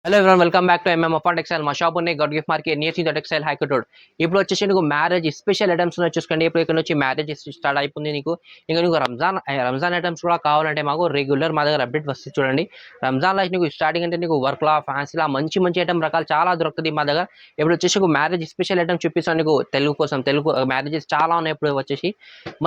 Hello ఎవరైనా welcome back to MM upon textile మా shop ఉన్నాయి గడ్ gift market near the textile హైకోర్ట్ రోడ్. ఇప్పుడు వచ్చేసి నీకు మ్యారేజ్ స్పెషల్ ఐటమ్స్ ఉన్నాయి చూసుకోండి. ఇప్పుడు ఇక్కడ నుంచి మ్యారేజ్ స్టార్ట్ అయిపోయింది నీకు. ఇంకా నీకు రంజాన్ ఐటమ్స్ కూడా కావాలంటే మాకు రెగ్యులర్ మా దగ్గర అప్డేట్ వస్తుంది చూడండి. రంజాన్లో నీకు స్టార్టింగ్ అంటే నీకు వర్క్లా ఫ్యాన్సీలా మంచి మంచి ఐటమ్ రకాలు చాలా దొరుకుతుంది మా దగ్గర. ఇప్పుడు వచ్చేసి నీకు మ్యారేజ్ స్పెషల్ ఐటమ్ చూపిస్తాను నీకు తెలుగు కోసం. తెలుగు మ్యారేజెస్ చాలా ఉన్నాయి ఇప్పుడు వచ్చేసి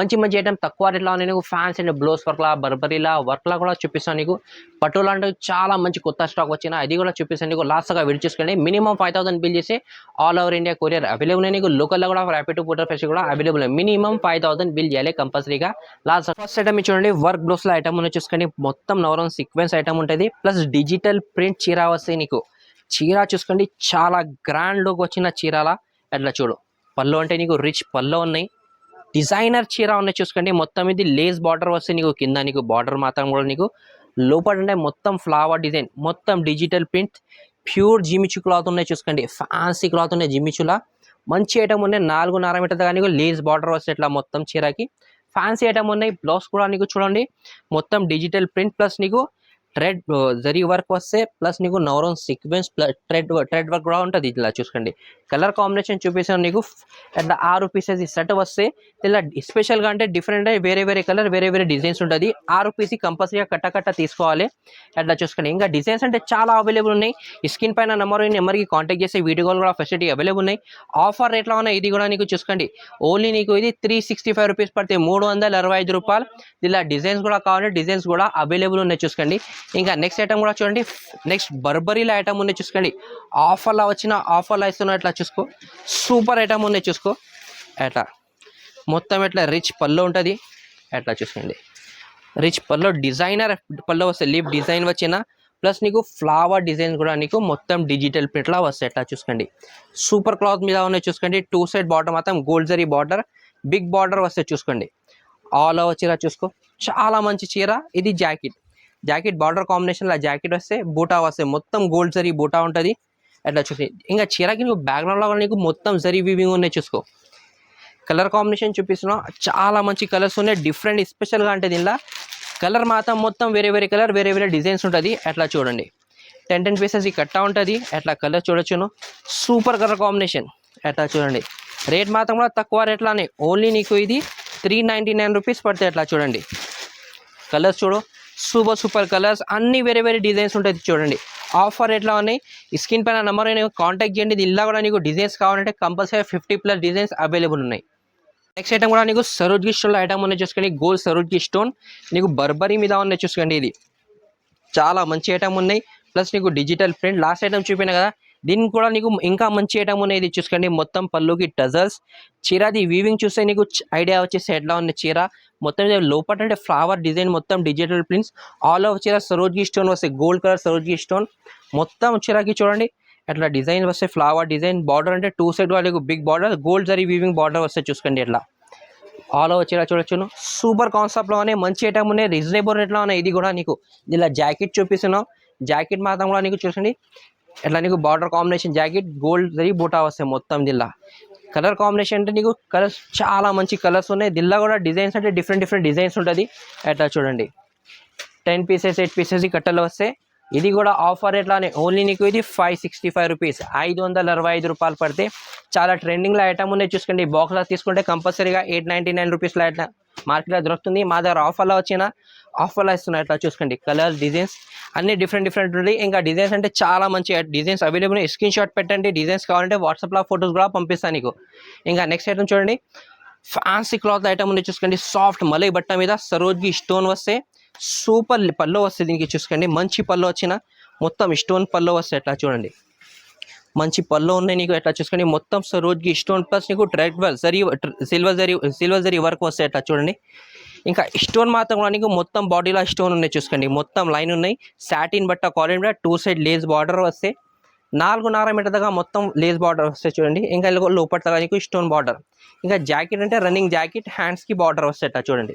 మంచి మంచి ఐటమ్ తక్కువ రేట్లో ఉన్నాయి నీకు. ఫ్యాన్స్ అండ్ బ్లౌజ్ వర్క్లా బర్బరీలా వర్క్లా కూడా చూపిస్తాను నీకు. పట్టులో అంటే చాలా మంచి కొత్త స్టాక్ వచ్చిన అది కూడా చూపిస్తాను నీకు. లాస్ట్గా విడిచి చూసుకోండి. మినిమం 5,000 బిల్ చేసి all over India courier available నీకు. లోకల్లో కూడా ర్యాపిడ్ పూటర్ ఫెస్ట్ కూడా అవైలబుల్. మినిమం 5,000 బిల్ చేయాలి కంపల్సరీగా. లాస్ట్ ఫస్ట్ ఐటమ్ చూడండి, వర్క్ బ్లౌజ్ లో ఐటమ్ ఉన్నాయి చూసుకోండి. మొత్తం నవరం సీక్వెన్స్ ఐటమ్ ఉంటుంది, ప్లస్ డిజిటల్ ప్రింట్ చీర వస్తాయి నీకు. చీర చూసుకోండి, చాలా గ్రాండ్ లుక్ వచ్చిన చీరాల అట్లా చూడు. పళ్ళు అంటే నీకు రిచ్ పళ్ళు ఉన్నాయి. డిజైనర్ చీర ఉన్నాయి చూసుకోండి. మొత్తం ఇది లేస్ బార్డర్ వస్తాయి నీకు. కింద నీకు బార్డర్ మాత్రం కూడా నీకు లోపల అంటే మొత్తం ఫ్లవర్ డిజైన్, మొత్తం digital print, pure Jimmy Choo cloth ఉన్నాయి చూసుకోండి. ఫ్యాన్సీ క్లాత్ ఉన్నాయి జిమిచులా. మంచి ఐటమ్ ఉన్నాయి. 4.5 మీటర్ దాకా నీకు లేస్ బార్డర్ వస్తాయి ఇట్లా మొత్తం చీరకి. ఫ్యాన్సీ ఐటమ్ ఉన్నాయి. బ్లౌజ్ కూడా నీకు చూడండి మొత్తం డిజిటల్ ప్రింట్, ప్లస్ నీకు ట్రెడ్ జరీ వర్క్ వస్తే, ప్లస్ నీకు నవరోన్ సీక్వెన్స్ ట్రెడ్ వర్క్ కూడా ఉంటుంది ఇలా చూసుకోండి. కలర్ కాంబినేషన్ చూపిస్తాను నీకు. అట్లా 6 పీసెస్ సెట్ వస్తే ఇలా స్పెషల్గా అంటే డిఫరెంట్ వేరే వేరే కలర్ వేరే వేరే డిజైన్స్ ఉంటుంది. 6 పీస్ కంపల్సరీగా కట్ట తీసుకోవాలి అట్లా చూసుకోండి. ఇంకా డిజైన్స్ అంటే చాలా అవైలబుల్ ఉన్నాయి. స్క్రీన్ పైన నెంబర్కి కాంటాక్ట్ చేస్తే వీడియో కాల్ కూడా ఫెసిలిటీ అవైలబుల్ ఉన్నాయి. ఆఫర్ రేట్లో ఉన్నాయి. ఇది కూడా నీకు చూసుకోండి. ఓన్లీ నీకు ఇది 365 రూపీస్ పడితే 365 రూపాయలు. ఇలా డిజైన్స్ కూడా కావాలి, డిజైన్స్ కూడా అవైలబుల్ ఉన్నాయి చూసుకోండి. ఇంకా నెక్స్ట్ ఐటమ్ కూడా చూడండి. నెక్స్ట్ బర్బరీలో ఐటమ్ ఉన్నాయి చూసుకోండి. ఆఫర్లో వచ్చిన ఆఫర్లో ఇస్తున్నా ఇట్లా చూసుకో. సూపర్ ఐటమ్ ఉన్నాయి చూసుకో. అట్లా మొత్తం ఇట్లా రిచ్ పళ్ళు ఉంటుంది అట్లా చూసుకోండి. రిచ్ పళ్ళు డిజైనర్ పళ్ళు వస్తాయి. లీప్ డిజైన్ వచ్చిన, ప్లస్ నీకు ఫ్లవర్ డిజైన్ కూడా నీకు మొత్తం డిజిటల్ ప్రింట్లా వస్తాయి అట్లా చూసుకోండి. సూపర్ క్లాత్ మీద ఉన్నాయి చూసుకోండి. 2 సైడ్ బార్డర్ మాత్రం gold zari border, big border వస్తాయి చూసుకోండి. ఆల్ ఓవర్ చీర చూసుకో, చాలా మంచి చీర. ఇది జాకెట్ బార్డర్ కాంబినేషన్లో జాకెట్ వస్తే బూటా వస్తాయి, మొత్తం గోల్డ్ జరీ బూటా ఉంటుంది అట్లా చూసి. ఇంకా చీరకి నీకు బ్యాక్గ్రౌండ్లో కూడా నీకు మొత్తం జరీ వీవింగ్ ఉన్నాయి చూసుకో. కలర్ కాంబినేషన్ చూపిస్తున్నాం, చాలా మంచి కలర్స్ ఉన్నాయి. డిఫరెంట్ స్పెషల్గా అంటే దీనిలో కలర్ మాత్రం మొత్తం వేరే వేరే కలర్ వేరే వేరే డిజైన్స్ ఉంటుంది అట్లా చూడండి. 10 పీసెస్ ఈ కట్టా ఉంటుంది అట్లా కలర్ చూడొచ్చును. సూపర్ కలర్ కాంబినేషన్ అట్లా చూడండి. రేట్ మాత్రం కూడా తక్కువ రేట్లానే. ఓన్లీ నీకు ఇది 399 రూపీస్ పడితే అట్లా చూడండి. కలర్స్ చూడు, సూపర్ కలర్స్, అన్ని వేరే వేరే డిజైన్స్ ఉంటుంది చూడండి. ఆఫర్ ఎట్లా ఉన్నాయి. స్క్రీన్ పైన నెంబర్ కాంటాక్ట్ చేయండి. ఇలా కూడా నీకు డిజైన్స్ కావాలంటే కంపల్సరీ 50+ డిజైన్స్ అవైలబుల్ ఉన్నాయి. నెక్స్ట్ ఐటమ్ కూడా నీకు సరోజ్కి స్టోన్ ఐటమ్ ఉన్నాయి చూసుకోండి. గోల్డ్ సరోజ్కి స్టోన్ నీకు బర్బరీ మీద ఉన్నాయి చూసుకోండి. ఇది చాలా మంచి ఐటమ్ ఉన్నాయి, ప్లస్ నీకు డిజిటల్ ప్రింట్. లాస్ట్ ఐటమ్ చూపినా కదా, దీనికి కూడా నీకు ఇంకా మంచి ఐటమ్ ఉన్నాయి. ఇది చూసుకోండి, మొత్తం పళ్ళుకి టజల్స్. చీరది వీవింగ్ చూస్తే నీకు ఐడియా వచ్చేసి ఎట్లా ఉంది చీర. మొత్తం లోపల అంటే ఫ్లవర్ డిజైన్, మొత్తం డిజిటల్ ప్రింట్స్. ఆల్ ఓవర్ చీర సరోజ్కి స్టోన్ వస్తాయి, గోల్డ్ కలర్ సరోజ్కి స్టోన్. మొత్తం చీరకి చూడండి అట్లా డిజైన్ వస్తాయి, ఫ్లవర్ డిజైన్. బార్డర్ అంటే 2 సైడ్ వాళ్ళకి big border, gold zari weaving border వస్తాయి చూసుకోండి. అట్లా ఆల్ ఓవర్ చీర చూడొచ్చును. సూపర్ కాన్సెప్ట్లోనే మంచి ఐటమ్ ఉన్నాయి, రీజనబుల్ రేట్లో ఉన్నాయి. ఇది కూడా నీకు ఇలా జాకెట్ చూపిస్తున్నాం. జాకెట్ మాత్రం కూడా నీకు చూసండి ఎట్లా నీకు border combination jacket, gold zari బూటా వస్తాయి మొత్తం. దిల్లా కలర్ కాంబినేషన్ అంటే నీకు కలర్స్ చాలా మంచి కలర్స్ ఉన్నాయి. దిల్లా కూడా డిజైన్స్ అంటే డిఫరెంట్ డిజైన్స్ ఉంటుంది అట్లా చూడండి. 10 పీసెస్ 8 పీసెస్ కట్టలు వస్తాయి. ఇది కూడా ఆఫర్ రేట్లానే. ఓన్లీ నీకు ఇది 565 రూపీస్, 565 రూపాయలు పడితే. చాలా ట్రెండింగ్లో ఐటమ్ ఉన్నాయి చూసుకోండి. బాక్స్లో తీసుకుంటే కంపల్సరీగా 899 రూపీస్లో అట్లా మార్కెట్లో దొరుకుతుంది. మా దగ్గర ఆఫర్లో ఆఫర్లో ఇస్తున్నాయి అట్లా చూసుకోండి. కలర్స్ డిజైన్స్ అన్ని డిఫరెంట్ ఉంది. ఇంకా డిజైన్స్ అంటే చాలా మంచి డిజైన్స్ అవైలబుల్. స్క్రీన్ షాట్ పెట్టండి. డిజైన్స్ కావాలంటే వాట్సాప్లో ఫొటోస్ కూడా పంపిస్తాను నీకు. ఇంకా నెక్స్ట్ ఐటమ్ చూడండి, ఫ్యాన్సీ క్లాత్ ఐటమ్ ఉంది చూసుకోండి. సాఫ్ట్ మలై బట్ట మీద సరోజ్కి స్టోన్ వస్తే, సూపర్ పళ్ళు వస్తుంది దీనికి చూసుకోండి. మంచి పళ్ళు వచ్చిన, మొత్తం స్టోన్ పళ్ళు వస్తాయి ఎట్లా చూడండి. మంచి పళ్ళు ఉన్నాయి నీకు ఎట్లా చూసుకోండి. మొత్తం సరోజ్కి స్టోన్, ప్లస్ నీకు ట్రెడ్ సిల్వర్ జరీ వర్క్ వస్తాయి ఎట్లా చూడండి. ఇంకా స్టోన్ మాత్రం కూడా నీకు మొత్తం బాడీలో స్టోన్ ఉన్నాయి చూసుకోండి. మొత్తం లైన్ ఉన్నాయి. సాటిన్ బట్ట క్వాలిటీ మీద 2 సైడ్ లేస్ బార్డర్ వస్తే, 4.5 మీటర్ దాకా మొత్తం లేస్ బార్డర్ వస్తాయి చూడండి. ఇంకా లోపల నీకు స్టోన్ బార్డర్. ఇంకా జాకెట్ అంటే రన్నింగ్ జాకెట్, హ్యాండ్స్కి బార్డర్ వస్తాయి అట్లా చూడండి.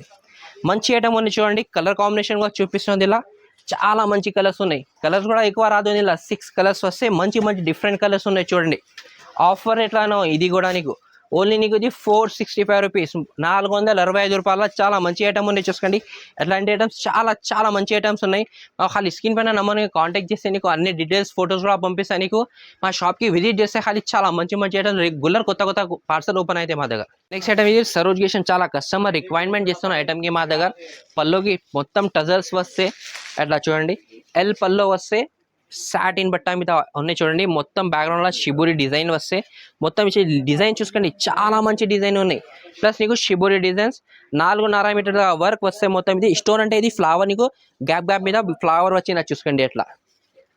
మంచి ఐటమ్ ఉంది చూడండి. కలర్ కాంబినేషన్ కూడా చూపిస్తుంది. ఇలా చాలా మంచి కలర్స్ ఉన్నాయి. కలర్స్ కూడా ఎక్కువ రాదు, ఇలా 6 కలర్స్ వస్తే మంచి డిఫరెంట్ కలర్స్ ఉన్నాయి చూడండి. ఆఫర్ ఎట్లానో ఇది కూడా నీకు ఓన్లీ నీకు ఇది 465 రూపీస్, 465 రూపాయల చాలా మంచి ఐటమ్ ఉన్నాయి చూసుకోండి. అట్లాంటి ఐటమ్స్ చాలా చాలా మంచి ఐటమ్స్ ఉన్నాయి. ఖాళీ స్క్రీన్ పైన నెంబర్ని కాంటాక్ట్ చేస్తే నీకు అన్ని డీటెయిల్స్ ఫొటోస్ కూడా పంపిస్తాను. నీకు మా షాప్కి విజిట్ చేస్తే ఖాళీ చాలా మంచి మంచి ఐటమ్స్ రెగ్యులర్ కొత్త కొత్త పార్సల్ ఓపెన్ అయితే మా దగ్గర. నెక్స్ట్ ఐటమ్ ఇది సరోజ్గేషన్, చాలా కస్టమర్ రిక్వైర్మెంట్ చేస్తున్న ఐటమ్కి మా దగ్గర పల్లోకి మొత్తం టజల్స్ వస్తే అట్లా చూడండి, ఎల్ పల్లో వస్తే సాటిన్ బట్ట మీద ఉన్నాయి చూడండి. మొత్తం బ్యాక్గ్రౌండ్లో షిబురి డిజైన్ వస్తే మొత్తం డిజైన్ చూసుకోండి, చాలా మంచి డిజైన్ ఉన్నాయి. ప్లస్ నీకు షిబురి డిజైన్స్ 4.5 మీటర్ వర్క్ వస్తే మొత్తం ఇది స్టోన్ అంటే ఇది ఫ్లవర్ నీకు గ్యాప్ మీద ఫ్లవర్ వచ్చిందా చూసుకోండి.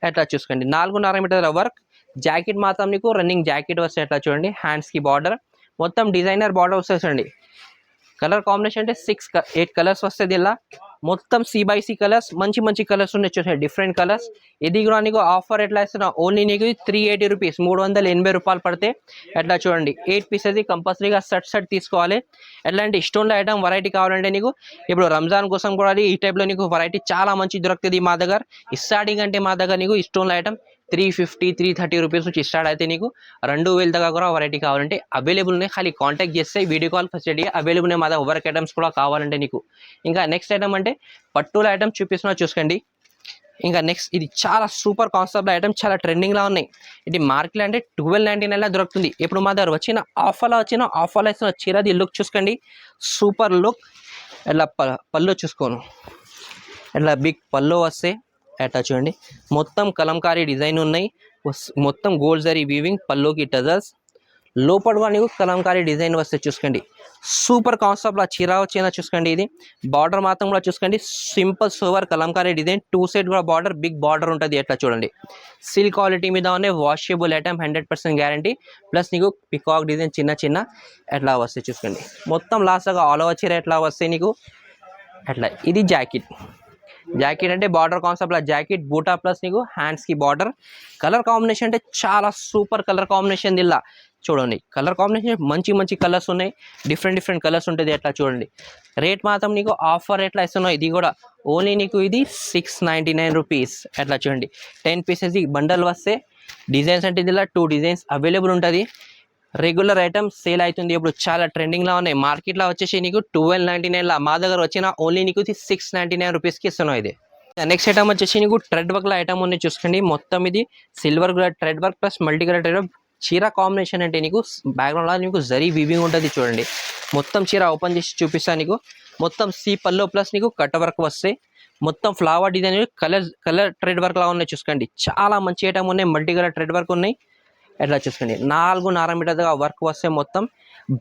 ఎట్లా చూసుకోండి 4.5 మీటర్ వర్క్. జాకెట్ మాత్రం నీకు రన్నింగ్ జాకెట్ వస్తే ఎట్లా చూడండి, హ్యాండ్స్కి బార్డర్ మొత్తం డిజైనర్ బార్డర్ వస్తుంది. కలర్ కాంబినేషన్ అంటే 8 కలర్స్ వస్తుంది. ఇలా మొత్తం C/C కలర్స్, మంచి మంచి కలర్స్ ఉన్నాయి చూసాయి, డిఫరెంట్ కలర్స్. ఇది కూడా నీకు ఆఫర్ ఎట్లా ఇస్తున్నా, ఓన్లీ నీకు 380 రూపీస్, 380 రూపాయలు పడితే ఎట్లా చూడండి. 8 పీసెస్ కంపల్సరీగా సెట్ తీసుకోవాలి. ఎట్లాంటి స్టోన్లో ఐటమ్ వెరైటీ కావాలంటే నీకు ఇప్పుడు రంజాన్ కోసం కూడా ఈ టైప్లో నీకు వెరైటీ చాలా మంచి దొరుకుతుంది మా దగ్గర. స్టార్టింగ్ అంటే మా దగ్గర నీకు స్టోన్లో ఐటమ్ 350, 330 రూపీస్ నుంచి స్టార్ట్ అయితే నీకు 2000 దాకా కూడా వెరైటీ కావాలంటే అవైలబుల్ ఉన్నాయి. ఖాళీ కాంటాక్ట్ చేస్తే వీడియో కాల్ ఫెసిలిటీ అవైలబుల్ ఉన్నాయి మా దగ్గర. వర్క్ ఐటమ్స్ కూడా కావాలంటే నీకు. ఇంకా నెక్స్ట్ ఐటమ్ అంటే పట్టుల ఐటమ్ చూపిస్తున్నా చూసుకోండి. ఇంకా నెక్స్ట్ ఇది చాలా సూపర్ కాన్సెప్ట్ ఐటమ్, చాలా ట్రెండింగ్లో ఉన్నాయి. ఇది మార్కెట్లో అంటే 1299 దొరుకుతుంది. ఇప్పుడు మా దగ్గర ఆఫర్లో ఇస్తున్న చీరది లుక్ చూసుకోండి, సూపర్ లుక్. ఇట్లా పళ్ళు చూసుకోను, ఇట్లా బిగ్ పళ్ళు వస్తే ఎట్లా చూడండి, మొత్తం కలంకారీ డిజైన్ ఉన్నాయి. మొత్తం గోల్డ్ జరీ వీవింగ్, పల్లోకి టజల్స్, లోపల నీకు కలంకారీ డిజైన్ వస్తే చూసుకోండి. సూపర్ కాన్సెప్ట్లో చీర వచ్చిందా చూసుకోండి. ఇది బార్డర్ మాత్రం కూడా చూసుకోండి, simple sour Kalamkari design, 2 side కూడా బార్డర్, బిగ్ బార్డర్ ఉంటుంది. ఎట్లా చూడండి, సిల్క్ క్వాలిటీ మీద ఉన్నాయి, వాషబుల్ ఐటమ్, 100% గ్యారంటీ. ప్లస్ నీకు పికాక్ డిజైన్ చిన్న ఎట్లా వస్తే చూసుకోండి. మొత్తం లాస్ట్గా ఆల్ ఓవర్ చీర ఎట్లా వస్తే నీకు అట్లా. ఇది జాకెట్ అంటే బార్డర్ కాన్సెప్ట్లో జాకెట్, బూటా ప్లస్ నీకు హ్యాండ్స్కి బార్డర్. కలర్ కాంబినేషన్ అంటే చాలా సూపర్ కలర్ కాంబినేషన్. ఇలా చూడండి, కలర్ కాంబినేషన్ మంచి కలర్స్ ఉన్నాయి, డిఫరెంట్ కలర్స్ ఉంటుంది. ఎట్లా చూడండి. రేట్ మాత్రం నీకు ఆఫర్ ఎట్లా ఇస్తున్నావు, ఇది కూడా ఓన్లీ నీకు ఇది 699 రూపీస్. ఎట్లా చూడండి, 10 పీసెస్ బండల్ వస్తే డిజైన్స్ అంటే ఇలా 2 డిజైన్స్ అవైలబుల్ ఉంటుంది. రెగ్యులర్ ఐటమ్ సేల్ అవుతుంది, ఇప్పుడు చాలా ట్రెండింగ్లో ఉన్నాయి. మార్కెట్లో వచ్చేసి నీకు 1299, మా దగ్గర వచ్చిన ఓన్లీ నీకు 699 రూపీస్కి ఇస్తున్నావు. ఇది నెక్స్ట్ ఐటమ్ వచ్చేసి నీకు థ్రెడ్ వర్క్లో ఐటమ్ ఉంది చూసుకోండి. మొత్తం ఇది silver thread work plus multi colour thread work. చీర కాంబినేషన్ అంటే నీకు బ్యాక్గ్రౌండ్లో నీకు జరీ వీవింగ్ ఉంటుంది చూడండి. మొత్తం చీర ఓపెన్ చేసి చూపిస్తాను నీకు. మొత్తం సి పల్లో ప్లస్ నీకు కట్ వర్క్ వస్తే మొత్తం flower design colour thread work లా ఉన్నాయి చూసుకోండి. చాలా మంచి ఐటమ్ ఉన్నాయి, మల్టీ కలర్ థ్రెడ్ వర్క్ ఉన్నాయి. ఎట్లా చూసుకోండి, 4.5 మీటర్గా వర్క్ వస్తే మొత్తం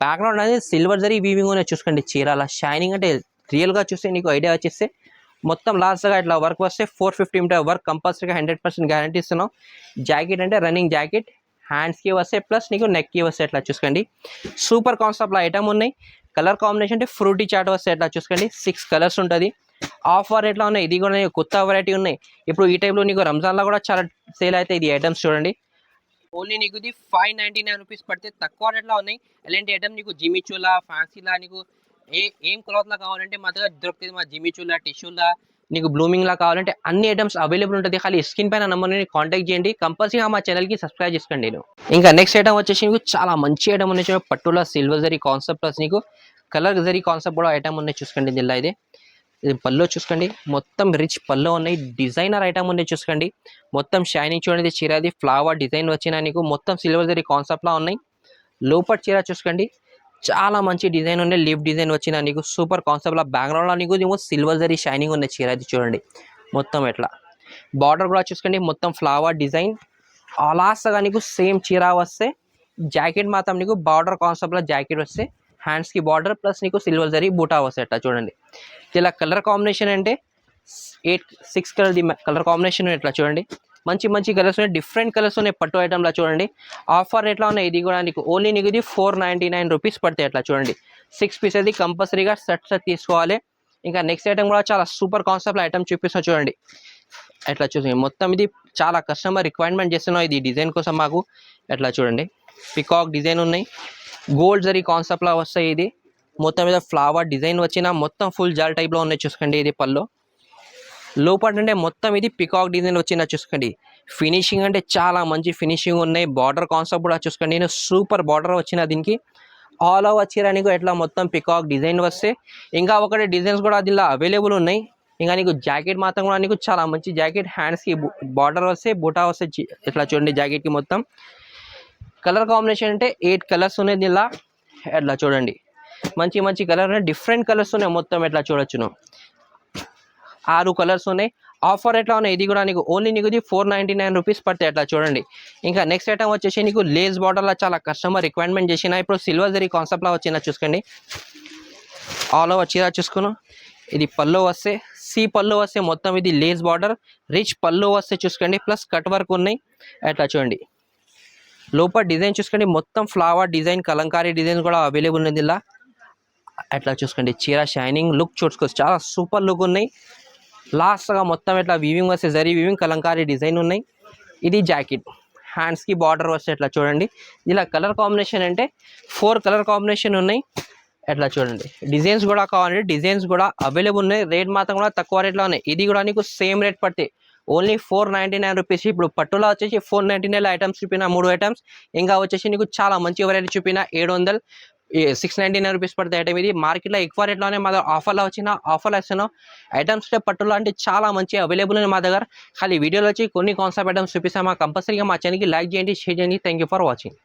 బ్యాక్గ్రౌండ్ అనేది సిల్వర్ జరీ వీవింగ్ ఉన్నాయి చూసుకోండి. చీర అలా షైనింగ్ అంటే రియల్గా చూస్తే నీకు ఐడియా వచ్చేస్తే మొత్తం లాస్ట్గా ఇట్లా వర్క్ వస్తే 450 మీటర్ వర్క్ కంపల్సరీగా 100% గ్యారంటీ ఇస్తున్నాం. జాకెట్ అంటే రన్నింగ్ జాకెట్, హ్యాండ్స్కి వస్తే ప్లస్ నీకు నెక్కి వస్తే ఎట్లా చూసుకోండి. సూపర్ కాన్సెప్ట్లో ఐటమ్ ఉన్నాయి. కలర్ కాంబినేషన్ అంటే ఫ్రూటీ చాట్ వస్తే ఎట్లా చూసుకోండి, 6 కలర్స్ ఉంటుంది. ఆఫర్ ఎట్లా ఉన్నాయి, ఇది కూడా కొత్త వెరైటీ ఉన్నాయి. ఇప్పుడు ఈ టైంలో నీకు రంజాన్లో కూడా చాలా సేల్ అయితే ఇది ఐటమ్స్ చూడండి. ఓన్లీ నీకు ఇది 599 రూపీస్ పడితే తక్కువ రేట్లో ఉన్నాయి. ఎలాంటి ఐటమ్ నీకు జిమిచూలా, ఫ్యాన్సీలా, నీకు ఏం క్లాత్లా కావాలంటే మా దగ్గర దొరుకుతుంది. మా జిమిచూలా, టిష్యూలా, నీకు బ్లూమింగ్లా కావాలంటే అన్ని ఐటమ్స్ అవైలబుల్ ఉంటుంది. ఖాళీ స్క్రీన్ పైన నెంబర్ని కాంటాక్ట్ చేయండి. కంపల్సరీగా మా ఛానల్కి సబ్స్క్రైబ్ చేసుకోండి. నేను ఇంకా నెక్స్ట్ ఐటమ్ వచ్చేసి నీకు చాలా మంచి ఐటమ్ ఉన్నాయి. పట్టులో సిల్వర్ జరీ కాన్సెప్ట్ ప్లస్ నీకు కలర్ జరీ కాన్సెప్ట్ కూడా ఐటమ్ ఉన్నాయి చూసుకోండి. జిల్లా ఇది పల్లో చూసుకోండి, మొత్తం రిచ్ పల్లో ఉన్నాయి, డిజైనర్ ఐటమ్ ఉన్నాయి చూసుకోండి. మొత్తం షైనింగ్ చూడండి, చీరది ఫ్లవర్ డిజైన్ వచ్చిన నీకు మొత్తం సిల్వర్ జరీ కాన్సెప్ట్లా ఉన్నాయి. లోపల చీర చూసుకోండి, చాలా మంచి డిజైన్ ఉన్నాయి, లీఫ్ డిజైన్ వచ్చిన నీకు సూపర్ కాన్సెప్ట్లా. బ్యాక్గ్రౌండ్లో నీకు సిల్వర్ జరీ షైనింగ్ ఉన్నాయి చీరది చూడండి. మొత్తం ఎట్లా బార్డర్ కూడా చూసుకోండి, మొత్తం ఫ్లవర్ డిజైన్. అలాస్ట్గా నీకు సేమ్ చీర వస్తే జాకెట్ మాత్రం నీకు బార్డర్ కాన్సెప్ట్లో జాకెట్ వస్తే హ్యాండ్స్కి బార్డర్ ప్లస్ నీకు సిల్వర్ జరీ బూటా వస్తాయి. ఎట్లా చూడండి. ఇలా కలర్ కాంబినేషన్ అంటే 6 కలర్ కాంబినేషన్ ఎట్లా చూడండి. మంచి కలర్స్ ఉన్నాయి, డిఫరెంట్ కలర్స్ ఉన్నాయి పట్టు ఐటమ్లా చూడండి. ఆఫర్ ఎట్లా ఉన్నాయి, ఇది కూడా నీకు ఓన్లీ నీకు ఇది 499 రూపీస్ పడతాయి. ఎట్లా చూడండి, 6 పీసెస్ కంపల్సరీగా సెట్ తీసుకోవాలి. ఇంకా నెక్స్ట్ ఐటమ్ కూడా చాలా సూపర్ కాన్సెప్ట్ ఐటమ్ చూపిస్తున్నా చూడండి. ఎట్లా చూసి మొత్తం ఇది చాలా కస్టమర్ రిక్వైర్మెంట్ చేస్తున్నాం ఇది డిజైన్ కోసం మాకు. ఎట్లా చూడండి, పికాక్ డిజైన్ ఉన్నాయి, గోల్డ్ జరీ కాన్సెప్ట్లా వస్తాయి. ఇది మొత్తం మీద ఫ్లవర్ డిజైన్ వచ్చిన మొత్తం ఫుల్ జాల్ టైప్లో ఉన్నాయి చూసుకోండి. ఇది పల్లో లోపల అంటే మొత్తం ఇది పికాక్ డిజైన్ వచ్చిందా చూసుకోండి. ఫినిషింగ్ అంటే చాలా మంచి ఫినిషింగ్ ఉన్నాయి. బార్డర్ కాన్సెప్ట్ కూడా చూసుకోండి, నేను సూపర్ బార్డర్ వచ్చిన దీనికి ఆల్ ఓవర్ చీర నీకు ఎట్లా మొత్తం పికాక్ డిజైన్ వస్తే ఇంకా ఒకటి డిజైన్స్ కూడా దీనిలో అవైలబుల్ ఉన్నాయి. ఇంకా నీకు జాకెట్ మాత్రం కూడా నీకు చాలా మంచి జాకెట్, హ్యాండ్స్కి బార్డర్ వస్తే బుటా వస్తే ఇట్లా చూడండి జాకెట్కి మొత్తం. కలర్ కాంబినేషన్ అంటే 8 కలర్స్ ఉన్నాయి దీనిలో. ఎట్లా చూడండి మంచి మంచి కలర్, డిఫరెంట్ కలర్స్ ఉన్నాయి మొత్తం. ఎట్లా చూడొచ్చును 6 కలర్స్ ఉన్నాయి. ఆఫర్ ఎట్లా ఉన్నాయి ఇది కూడా నీకు ఓన్లీ నీకు ఇది 499 రూపీస్ పడతాయి. అట్లా చూడండి. ఇంకా నెక్స్ట్ ఐటమ్ వచ్చేసి నీకు లేస్ బార్డర్లో చాలా కస్టమర్ రిక్వైర్మెంట్ చేసిన ఇప్పుడు సిల్వర్ జరీ కాన్సెప్ట్లో వచ్చిన చూసుకోండి. ఆల్ ఓవర్ చీర చూసుకున్నాం. ఇది పళ్ళు వస్తే పళ్ళు వస్తే మొత్తం ఇది లేస్ బార్డర్, రిచ్ పళ్ళు వస్తే చూసుకోండి, ప్లస్ కట్ వర్క్ ఉన్నాయి. అట్లా చూడండి. లోపల డిజైన్ చూసుకోండి మొత్తం ఫ్లవర్ డిజైన్, కలంకారీ డిజైన్ కూడా అవైలబుల్ ఉంది ఇలా. అట్లా చూసుకోండి చీర షైనింగ్ లుక్ చూసుకోవచ్చు, చాలా సూపర్ లుక్ ఉన్నాయి. లాస్ట్గా మొత్తం ఇట్లా వీవింగ్ వస్తే జరీ వీవింగ్ కలంకారీ డిజైన్ ఉన్నాయి. ఇది జాకెట్, హ్యాండ్స్కి బార్డర్ వస్తే ఎట్లా చూడండి. ఇలా కలర్ కాంబినేషన్ అంటే 4 కలర్ కాంబినేషన్ ఉన్నాయి. ఎట్లా చూడండి. డిజైన్స్ కూడా కావాలంటే డిజైన్స్ కూడా అవైలబుల్ ఉన్నాయి. రేట్ మాత్రం కూడా తక్కువ రేట్లో ఉన్నాయి. ఇది కూడా నీకు సేమ్ రేట్ పడతాయి, ఓన్లీ 499 రూపీస్. ఇప్పుడు పట్టులో వచ్చేసి 499 ఐటమ్స్ చూపిన 3 ఐటమ్స్. ఇంకా వచ్చేసి నీకు చాలా మంచి వెరైటీ చూపిన 699 రూపీస్ పడతాయి ఐటమ్. ఇది మార్కెట్లో ఎక్కువ రేట్లోనే మా దగ్గర ఆఫర్లో ఇస్తున్నాం. ఐటమ్స్ పట్టులో అంటే చాలా మంచి అవైలబుల్ ఉంది మా దగ్గర. ఖాళీ వీడియోలో వచ్చి కొన్ని కాన్సెప్ట్ ఐటమ్స్ చూపిస్తాం. కంపల్సరీగా మా ఛానల్కి లైక్ చేయండి, షేర్ చేయండి. Thank you for watching.